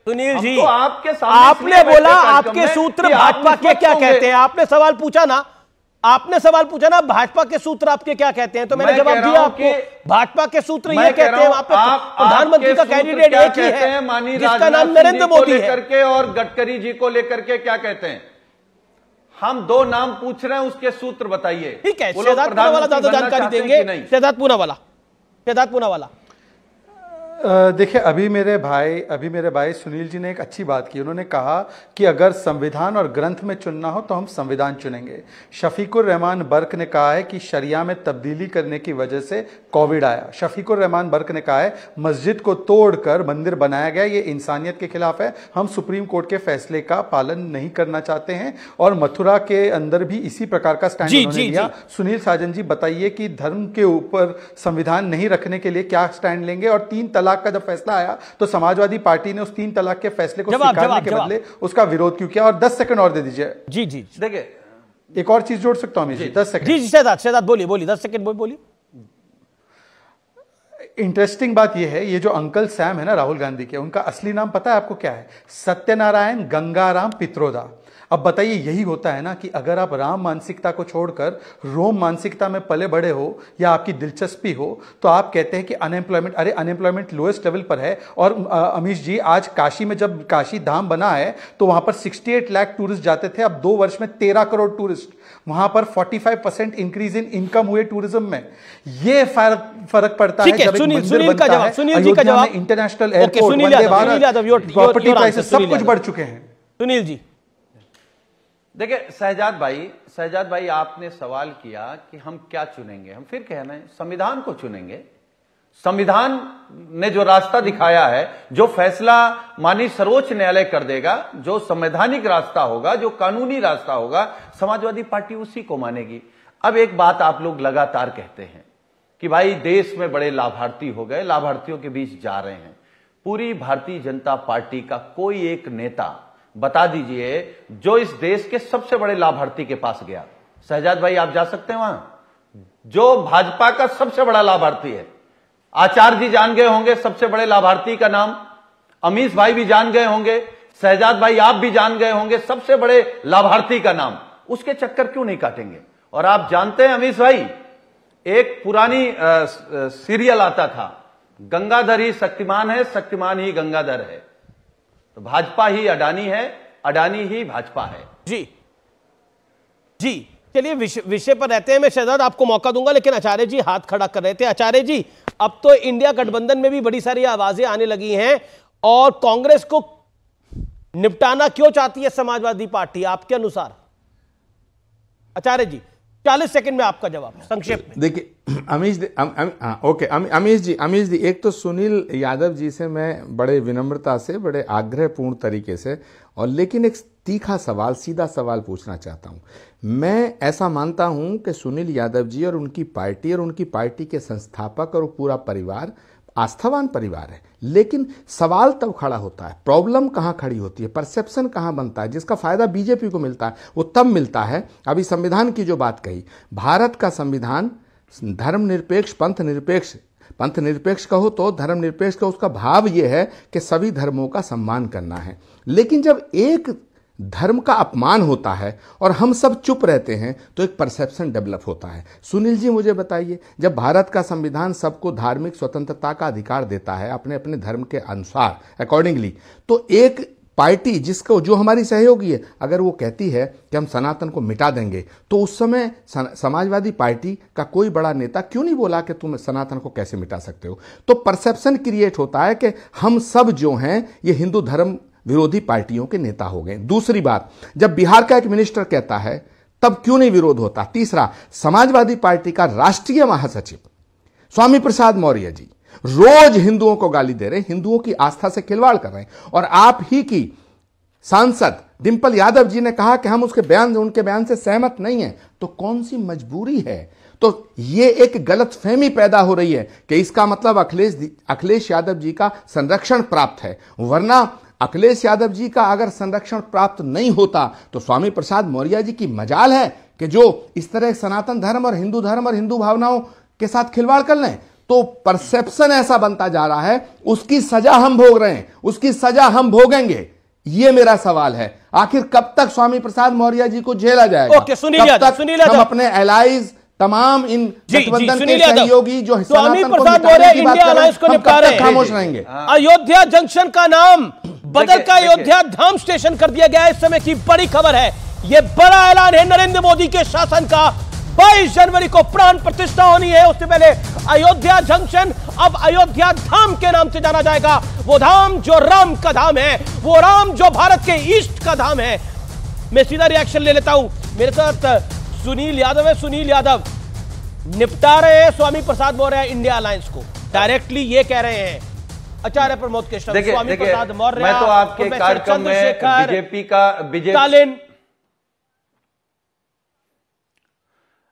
सुनील जी, तो आपके सामने आपने बोला आपके सूत्र भाजपा के क्या कहते हैं, आपने सवाल पूछा ना, भाजपा के सूत्र आपके क्या कहते हैं, तो मैंने जवाब दिया आपको, भाजपा के सूत्र ये कहते हैं, वहां पे प्रधानमंत्री का कैंडिडेट एक ही है जिसका नाम नरेंद्र मोदी है। करके और गडकरी जी को लेकर के क्या कहते हैं? हम दो नाम पूछ रहे हैं, उसके सूत्र बताइए। ठीक है, शहजाद पूनावाला ज्यादा जानकारी देंगे। शहजाद पूनावाला। देखिए, अभी मेरे भाई सुनील जी ने एक अच्छी बात की। उन्होंने कहा कि अगर संविधान और ग्रंथ में चुनना हो तो हम संविधान चुनेंगे। शफीकुर रहमान बर्क ने कहा है कि शरिया में तब्दीली करने की वजह से कोविड आया। शफीकुर रहमान बर्क ने कहा है मस्जिद को तोड़कर मंदिर बनाया गया, ये इंसानियत के खिलाफ है। हम सुप्रीम कोर्ट के फैसले का पालन नहीं करना चाहते हैं। और मथुरा के अंदर भी इसी प्रकार का स्टैंड उन्होंने लिया। सुनील साजन जी, बताइए कि धर्म के ऊपर संविधान नहीं रखने के लिए क्या स्टैंड लेंगे? और 3 तलाक का जब फैसला आया तो समाजवादी पार्टी ने उस 3 तलाक के फैसले को स्वीकारने के बदले उसका विरोध क्यों किया? और 10 सेकंड और दे दीजिए। जी देखिए, एक और चीज जोड़ सकता हूं जी, 10 सेकंड। जी शहजाद बोलिए 10 सेकंड बोलिए। इंटरेस्टिंग बात यह है, ये जो अंकल सैम है ना राहुल गांधी के, उनका असली नाम पता है आपको क्या है? सत्यनारायण गंगाराम पित्रोदा। अब बताइए, यही होता है ना कि अगर आप राम मानसिकता को छोड़कर रोम मानसिकता में पले बड़े हो या आपकी दिलचस्पी हो तो आप कहते हैं कि अनएम्प्लॉयमेंट, अरे अनएम्प्लॉयमेंट लोएस्ट लेवल पर है। और अमीश जी, आज काशी में जब काशी धाम बना है तो वहां पर 68 लाख टूरिस्ट जाते थे, अब 2 वर्ष में 13 करोड़ टूरिस्ट। वहां पर 45% इंक्रीज इन इनकम हुए टूरिज्म में। ये फर्क पड़ता है जब एक मंदिर बनता है। अयोध्या में international airport, Vande Bharat, property prices सब कुछ बढ़ चुके हैं। सुनील जी देखिए, शहजाद भाई आपने सवाल किया कि हम क्या चुनेंगे। हम फिर कह रहे हैं संविधान को चुनेंगे। संविधान ने जो रास्ता दिखाया है, जो फैसला माननीय सर्वोच्च न्यायालय कर देगा, जो संवैधानिक रास्ता होगा, जो कानूनी रास्ता होगा, समाजवादी पार्टी उसी को मानेगी। अब एक बात आप लोग लगातार कहते हैं कि भाई देश में बड़े लाभार्थी हो गए, लाभार्थियों के बीच जा रहे हैं। पूरी भारतीय जनता पार्टी का कोई एक नेता बता दीजिए जो इस देश के सबसे बड़े लाभार्थी के पास गया। शहजाद भाई, आप जा सकते हैं वहां? जो भाजपा का सबसे बड़ा लाभार्थी है, आचार्य जी जान गए होंगे सबसे बड़े लाभार्थी का नाम, अमीश भाई भी जान गए होंगे, शहजाद भाई आप भी जान गए होंगे सबसे बड़े लाभार्थी का नाम। उसके चक्कर क्यों नहीं काटेंगे? और आप जानते हैं अमीश भाई, एक पुरानी सीरियल आता था, गंगाधर ही शक्तिमान है, शक्तिमान ही गंगाधर है। तो भाजपा ही अडानी है, अडानी ही भाजपा है। जी चलिए विषय पर रहते हैं। मैं शहजाद आपको मौका दूंगा, लेकिन आचार्य जी हाथ खड़ा कर रहे थे। आचार्य जी, अब तो इंडिया गठबंधन में भी बड़ी सारी आवाजें आने लगी हैं और कांग्रेस को निपटाना क्यों चाहती है समाजवादी पार्टी आपके अनुसार? आचार्य जी 40 सेकंड में आपका जवाब संक्षेप में। देखिए अमीश जी, एक तो सुनील यादव जी से मैं बड़े विनम्रता से, बड़े आग्रहपूर्ण तरीके से, और लेकिन एक तीखा सवाल, सीधा सवाल पूछना चाहता हूं। मैं ऐसा मानता हूं कि सुनील यादव जी और उनकी पार्टी के संस्थापक और पूरा परिवार आस्थावान परिवार है, लेकिन सवाल तब खड़ा होता है, प्रॉब्लम कहां खड़ी होती है, परसेप्शन कहां बनता है, जिसका फायदा बीजेपी को मिलता है वो तब मिलता है। अभी संविधान की जो बात कही, भारत का संविधान धर्मनिरपेक्ष, पंथ निरपेक्ष कहो तो धर्मनिरपेक्ष का उसका भाव यह है कि सभी धर्मों का सम्मान करना है। लेकिन जब एक धर्म का अपमान होता है और हम सब चुप रहते हैं तो एक परसेप्शन डेवलप होता है। सुनील जी मुझे बताइए, जब भारत का संविधान सबको धार्मिक स्वतंत्रता का अधिकार देता है अपने अपने धर्म के अनुसार अकॉर्डिंगली, तो एक पार्टी जो हमारी सहयोगी है, अगर वो कहती है कि हम सनातन को मिटा देंगे, तो उस समय समाजवादी पार्टी का कोई बड़ा नेता क्यों नहीं बोला कि तुम सनातन को कैसे मिटा सकते हो? तो परसेप्शन क्रिएट होता है कि हम सब जो हैं ये हिंदू धर्म विरोधी पार्टियों के नेता हो गए। दूसरी बात, जब बिहार का एक मिनिस्टर कहता है तब क्यों नहीं विरोध होता? तीसरा, समाजवादी पार्टी का राष्ट्रीय महासचिव स्वामी प्रसाद मौर्य जी रोज हिंदुओं को गाली दे रहे हैं, हिंदुओं की आस्था से खिलवाड़ कर रहे हैं, और आप ही की सांसद डिंपल यादव जी ने कहा कि हम उनके बयान से सहमत नहीं हैं। तो कौन सी मजबूरी है? तो ये एक गलतफहमी पैदा हो रही है कि इसका मतलब अखिलेश यादव जी का संरक्षण प्राप्त है, वरना अखिलेश यादव जी का अगर संरक्षण प्राप्त नहीं होता तो स्वामी प्रसाद मौर्य जी की मजाल है कि जो इस तरह सनातन धर्म और हिंदू भावनाओं के साथ खिलवाड़ कर लें। तो परसेप्शन ऐसा बनता जा रहा है, उसकी सजा हम भोग रहे हैं, उसकी सजा हम भोगेंगे। ये मेरा सवाल है, आखिर कब तक स्वामी प्रसाद मौर्य जी को झेला जाएगा? ओके, सुनील यादव, हम अपने एलाइज तमाम इन गठबंधन के सहयोगी जो स्वामी प्रसाद मौर्य इंडिया अलायंस को निपटा रहे हैं, खामोश रहेंगे? अयोध्या जंक्शन का नाम बदलकर अयोध्या धाम स्टेशन कर दिया गया। इस समय की बड़ी खबर है, यह बड़ा ऐलान है नरेंद्र मोदी के शासन का। 22 जनवरी को प्राण प्रतिष्ठा होनी है, उससे पहले अयोध्या जंक्शन अब अयोध्या धाम के नाम से जाना जाएगा। वो धाम जो राम का धाम है, वो राम जो भारत के ईस्ट का धाम है। मैं सीधा रिएक्शन ले लेता हूं, मेरे साथ सुनील यादव है। सुनील यादव, निपटा रहे हैं स्वामी प्रसाद मौर्य इंडिया अलायंस को, डायरेक्टली ये कह रहे हैं आचार्य प्रमोद कृष्ण, स्वामी प्रसाद मौर्य, मैं तो आपके कार्यक्रम में बीजेपी का स्टालिन।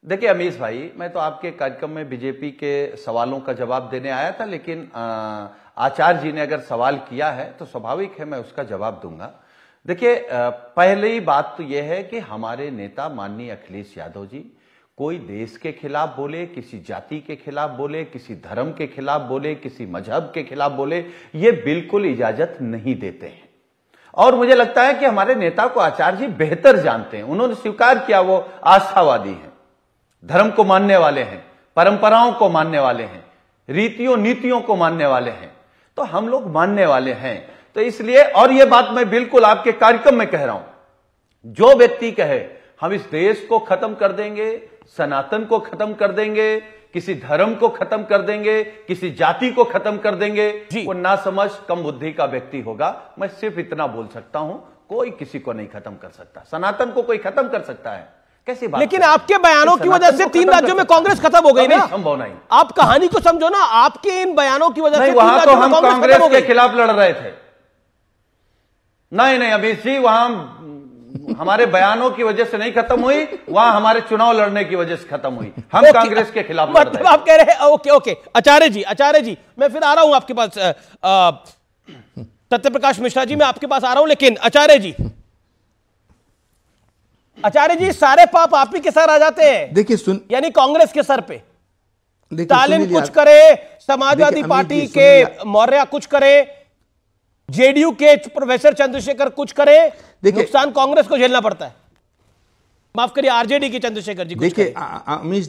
देखिए अमीश भाई, मैं तो आपके कार्यक्रम में बीजेपी के सवालों का जवाब देने आया था, लेकिन आचार्य जी ने अगर सवाल किया है तो स्वाभाविक है मैं उसका जवाब दूंगा। देखिए, पहली बात तो यह है कि हमारे नेता माननीय अखिलेश यादव जी कोई देश के खिलाफ बोले, किसी जाति के खिलाफ बोले, किसी धर्म के खिलाफ बोले, किसी मजहब के खिलाफ बोले, ये बिल्कुल इजाजत नहीं देते हैं। और मुझे लगता है कि हमारे नेता को आचार्य जी बेहतर जानते हैं। उन्होंने स्वीकार किया वो आस्थावादी हैं, धर्म को मानने वाले हैं, परंपराओं को मानने वाले हैं, रीतियों नीतियों को मानने वाले हैं। तो हम लोग मानने वाले हैं, तो इसलिए, और यह बात मैं बिल्कुल आपके कार्यक्रम में कह रहा हूं, जो व्यक्ति कहे हम इस देश को खत्म कर देंगे, सनातन को खत्म कर देंगे, किसी धर्म को खत्म कर देंगे, किसी जाति को खत्म कर देंगे, वो ना समझ कम बुद्धि का व्यक्ति होगा। मैं सिर्फ इतना बोल सकता हूं, कोई किसी को नहीं खत्म कर सकता। सनातन को कोई खत्म कर सकता है? कैसी बात? लेकिन आपके बयानों की वजह से 3 राज्यों में कांग्रेस खत्म हो गई ना। संभव नहीं। आप कहानी को समझो ना, आपके इन बयानों की वजह से वहां तो हम कांग्रेस के खिलाफ लड़ रहे थे। नहीं अमीश जी, वहां हमारे बयानों की वजह से नहीं खत्म हुई, वहां हमारे चुनाव लड़ने की वजह से खत्म हुई। हम कांग्रेस के खिलाफ लड़ रहे हैं। आप कह रहे हैं ओके। आचार्य जी, मैं फिर आ रहा हूं आपके पास। सत्यप्रकाश मिश्रा जी, मैं आपके पास आ रहा हूं, लेकिन आचार्य जी सारे पाप आप ही के सर आ जाते हैं। देखिए, यानी कांग्रेस के सर पे स्टालिन कुछ करे, समाजवादी पार्टी के मौर्य कुछ करे, जेडीयू के प्रोफेसर चंद्रशेखर कुछ करे, नुकसान कांग्रेस को झेलना पड़ता है। माफ करिए, आरजेडी के चंद्रशेखर जी कुछ करे। अमीश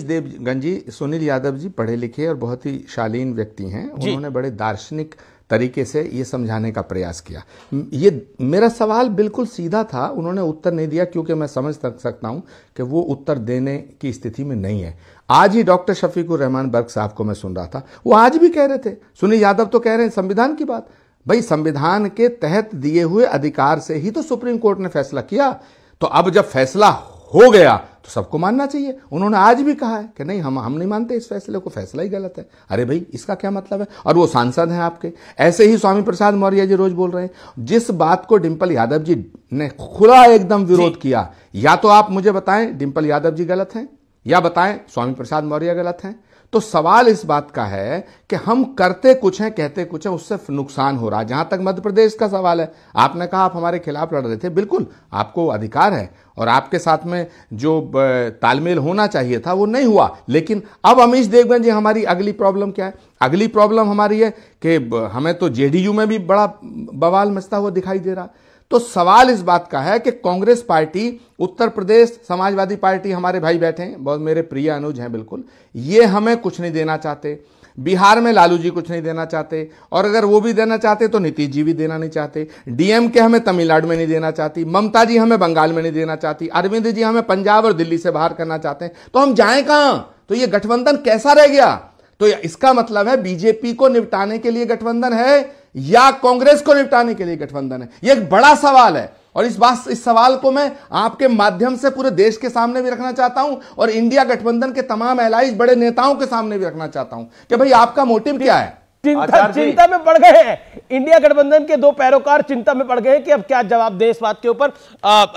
देवगन जी, सुनील यादव जी पढ़े लिखे और बहुत ही शालीन व्यक्ति हैं। उन्होंने बड़े दार्शनिक तरीके से ये समझाने का प्रयास किया। ये मेरा सवाल बिल्कुल सीधा था, उन्होंने उत्तर नहीं दिया, क्योंकि मैं समझ सकता हूं कि वो उत्तर देने की स्थिति में नहीं है। आज ही डॉक्टर शफीकुर रहमान बर्क साहब को मैं सुन रहा था, वो आज भी कह रहे थे, सुनील यादव तो कह रहे हैं संविधान की बात। भाई, संविधान के तहत दिए हुए अधिकार से ही तो सुप्रीम कोर्ट ने फैसला किया, तो अब जब फैसला हो गया तो सबको मानना चाहिए। उन्होंने आज भी कहा है कि नहीं, हम नहीं मानते इस फैसले को, फैसला ही गलत है। अरे भाई, इसका क्या मतलब है? और वो सांसद हैं आपके। ऐसे ही स्वामी प्रसाद मौर्य जी रोज बोल रहे हैं। जिस बात को डिंपल यादव जी ने खुला एकदम विरोध किया, या तो आप मुझे बताएं डिंपल यादव जी गलत हैं, या बताएं स्वामी प्रसाद मौर्य गलत हैं। तो सवाल इस बात का है कि हम करते कुछ हैं, कहते कुछ हैं, उससे नुकसान हो रहा है। जहां तक मध्य प्रदेश का सवाल है, आपने कहा आप हमारे खिलाफ लड़ रहे थे, बिल्कुल आपको अधिकार है और आपके साथ में जो तालमेल होना चाहिए था वो नहीं हुआ। लेकिन अब अमीश देवगन जी, हमारी अगली प्रॉब्लम क्या है? अगली प्रॉब्लम हमारी है कि हमें तो जेडीयू में भी बड़ा बवाल मचता हुआ दिखाई दे रहा। तो सवाल इस बात का है कि कांग्रेस पार्टी, उत्तर प्रदेश समाजवादी पार्टी, हमारे भाई बैठे हैं, बहुत मेरे प्रिय अनुज हैं, बिल्कुल ये हमें कुछ नहीं देना चाहते। बिहार में लालू जी कुछ नहीं देना चाहते, और अगर वो भी देना चाहते तो नीतीश जी भी देना नहीं चाहते। डीएमके हमें तमिलनाडु में नहीं देना चाहती, ममता जी हमें बंगाल में नहीं देना चाहती, अरविंद जी हमें पंजाब और दिल्ली से बाहर करना चाहते हैं। तो हम जाएं कहां? तो ये गठबंधन कैसा रह गया? तो इसका मतलब है बीजेपी को निपटाने के लिए गठबंधन है या कांग्रेस को निपटाने के लिए गठबंधन है? यह एक बड़ा सवाल है, और इस सवाल को मैं आपके माध्यम से पूरे देश के सामने भी रखना चाहता हूं, और इंडिया गठबंधन के तमाम एलाइज बड़े नेताओं के सामने भी रखना चाहता हूं कि भाई आपका मोटिव क्या है? चिंता में पड़ गए हैं इंडिया गठबंधन के 2 पैरोकार, चिंता में पड़ गए हैं कि अब क्या जवाब दे इस बात के ऊपर।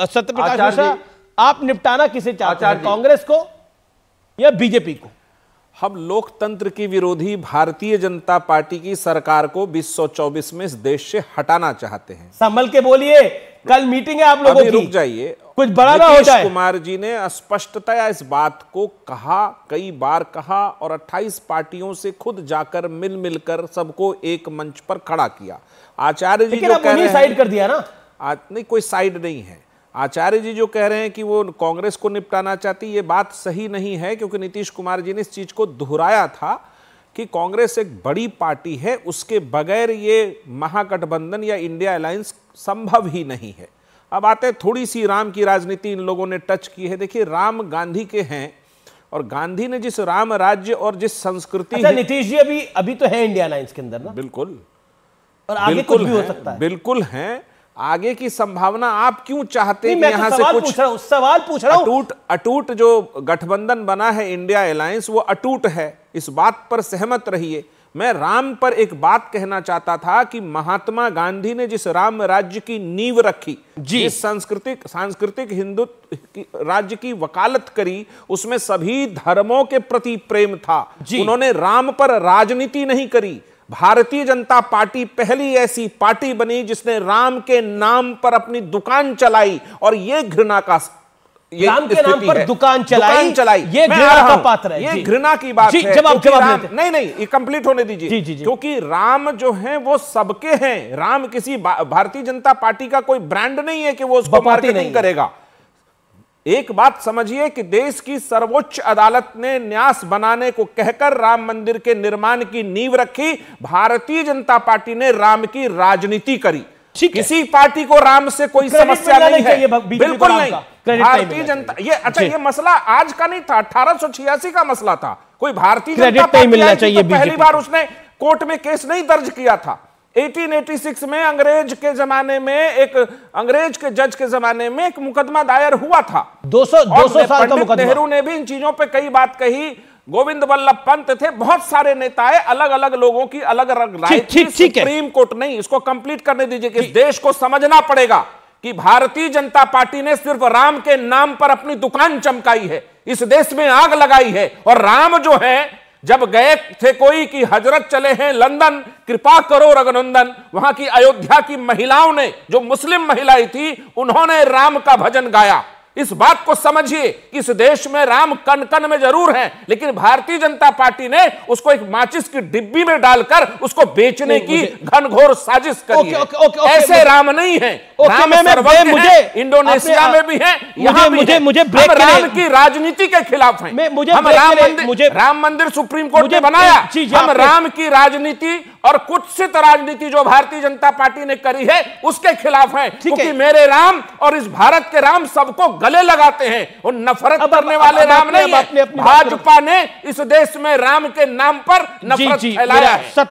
सत्यप्रकाश मिश्रा, आप निपटाना किसे चाहते हैं, कांग्रेस को या बीजेपी को? हम लोकतंत्र की विरोधी भारतीय जनता पार्टी की सरकार को 2024 में इस देश से हटाना चाहते हैं। संभल के बोलिए, कल मीटिंग है आप लोगों की, रुक जाइए, कुछ बड़ा ना हो नीतीश जाए। कुमार जी ने स्पष्टतया इस बात को कहा, कई बार कहा, और 28 पार्टियों से खुद जाकर मिल मिलकर सबको एक मंच पर खड़ा किया। आचार्य जी जो कह रहे हैं, साइड कर दिया ना, नहीं कोई साइड नहीं है। आचार्य जी जो कह रहे हैं कि वो कांग्रेस को निपटाना चाहती, ये बात सही नहीं है, क्योंकि नीतीश कुमार जी ने इस चीज को दोहराया था कि कांग्रेस एक बड़ी पार्टी है, उसके बगैर ये महागठबंधन या इंडिया अलायंस संभव ही नहीं है। अब आते हैं थोड़ी सी राम की राजनीति, इन लोगों ने टच की है। देखिए, राम गांधी के हैं, और गांधी ने जिस राम राज्य और जिस संस्कृति, अच्छा नीतीश जी अभी तो है इंडिया अलायंस के अंदर ना, बिल्कुल, और आगे कुछ भी हो सकता है, बिल्कुल है। आगे की संभावना आप क्यों चाहते हैं कि मैं यहां तो से कुछ सवाल पूछ रहा हूं। अटूट जो गठबंधन बना है इंडिया अलायंस, वो अटूट है, इस बात पर सहमत रहिए। मैं राम पर एक बात कहना चाहता था कि महात्मा गांधी ने जिस राम राज्य की नींव रखी, जिस सांस्कृतिक हिंदू राज्य की वकालत करी, उसमें सभी धर्मों के प्रति प्रेम था। उन्होंने राम पर राजनीति नहीं करी। भारतीय जनता पार्टी पहली ऐसी पार्टी बनी जिसने राम के नाम पर अपनी दुकान चलाई, और ये घृणा का, ये राम के नाम पर दुकान चलाई, ये घृणा का पात्र है। ये घृणा की बात है। जवाब नहीं, ये कंप्लीट होने दीजिए। क्योंकि राम जो है वो सबके हैं। राम किसी भारतीय जनता पार्टी का कोई ब्रांड नहीं है कि वो उसको मार्केटिंग करेगा। एक बात समझिए कि देश की सर्वोच्च अदालत ने न्यास बनाने को कहकर राम मंदिर के निर्माण की नींव रखी। भारतीय जनता पार्टी ने राम की राजनीति करी। किसी पार्टी को राम से कोई समस्या नहीं है, बिल्कुल नहीं। भारतीय जनता, ये अच्छा, ये मसला आज का नहीं था, 1886 का मसला था। कोई भारतीय जनता पार्टी तो पहली बार उसने कोर्ट में केस नहीं दर्ज किया था। 1886 में अंग्रेज के जमाने में, एक अंग्रेज के जज के जमाने में एक मुकदमा दायर हुआ था। 200 साल का मुकदमा। नेहरू ने भी इन चीजों पे कई बात कही, गोविंद वल्लभ पंत थे, बहुत सारे नेताएं, अलग अलग लोगों की अलग अलग राय थी। सुप्रीम कोर्ट नहीं, इसको कंप्लीट करने दीजिए कि इस देश को समझना पड़ेगा कि भारतीय जनता पार्टी ने सिर्फ राम के नाम पर अपनी दुकान चमकाई है, इस देश में आग लगाई है। और राम जो है, जब गए थे कोई कि हजरत चले हैं लंदन, कृपा करो रघुनंदन, वहां की अयोध्या की महिलाओं ने, जो मुस्लिम महिलाएं थी, उन्होंने राम का भजन गाया। इस बात को समझिए कि इस देश में राम कण कण में जरूर है, लेकिन भारतीय जनता पार्टी ने उसको एक माचिस की डिब्बी में डालकर उसको बेचने की घनघोर साजिश करी है। ऐसे राम नहीं है। राम सर्वज्ञ है, इंडोनेशिया में भी है, यहाँ भी है। हम राम की राजनीति के खिलाफ हैं। हम राम मंदिर सुप्रीम कोर्ट ने बनाया। हम राम की राजनीति और कुत्सित राजनीति जो भारतीय जनता पार्टी ने करी है उसके खिलाफ है, क्योंकि मेरे राम और इस भारत के राम सबको गले लगाते हैं। और नफरत करने वाले राम नहीं है। भाजपा ने इस देश में राम के नाम पर नफरत फैलाया है।